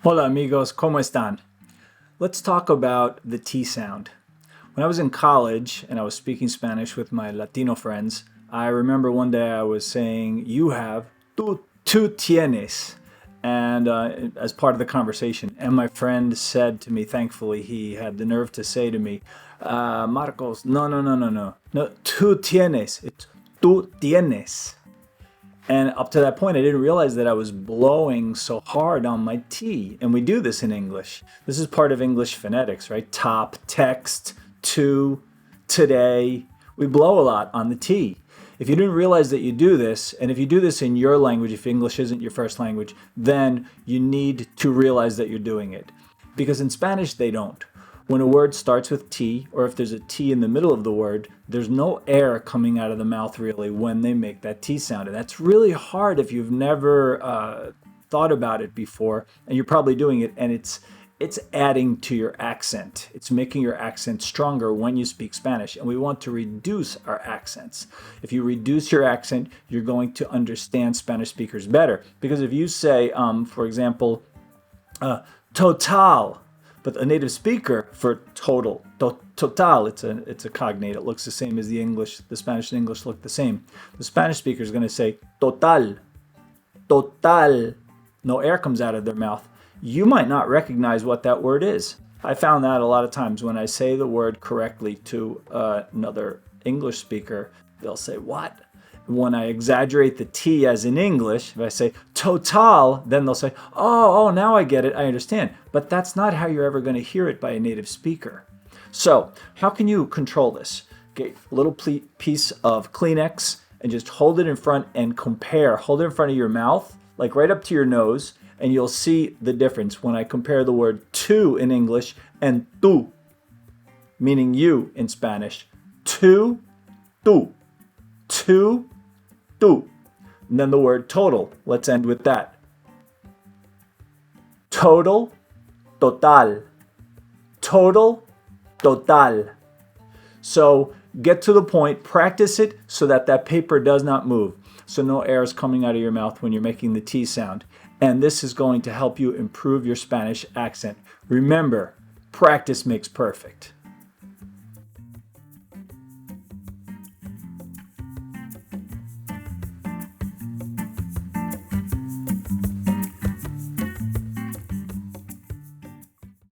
Hola amigos, ¿cómo están? Let's talk about the T sound. When I was in college and I was speaking Spanish with my Latino friends, I remember one day I was saying, you have, tú tienes, and as part of the conversation. And my friend said to me, thankfully, he had the nerve to say to me, Marcos, no, tú tienes, it's tú tienes. And up to that point, I didn't realize that I was blowing so hard on my T. And we do this in English. This is part of English phonetics, right? Top, text, to, today. We blow a lot on the T. If you didn't realize that you do this, and if you do this in your language, if English isn't your first language, then you need to realize that you're doing it. Because in Spanish, they don't. When a word starts with T, or if there's a T in the middle of the word, there's no air coming out of the mouth really when they make that T sound. And that's really hard if you've never thought about it before, and you're probably doing it, and it's adding to your accent. It's making your accent stronger when you speak Spanish, and we want to reduce our accents. If you reduce your accent, you're going to understand Spanish speakers better. Because if you say, for example, total, but a native speaker for total, total, it's a cognate. It looks the same as the English. The Spanish and English look the same. The Spanish speaker is going to say total, total. No air comes out of their mouth. You might not recognize what that word is. I found that a lot of times when I say the word correctly to another English speaker, they'll say, what? When I exaggerate the T as in English, if I say total, then they'll say, oh, now I get it, I understand. But that's not how you're ever going to hear it by a native speaker. So how can you control this? Get a little piece of Kleenex and just hold it in front and compare. Hold it in front of your mouth, like right up to your nose, and you'll see the difference when I compare the word to in English and tú, meaning you in Spanish. Tú, tú. Tú, tú. And then the word total. Let's end with that. Total, total. Total, total. So get to the point, practice it so that that paper does not move. So no air is coming out of your mouth when you're making the T sound. And this is going to help you improve your Spanish accent. Remember, practice makes perfect.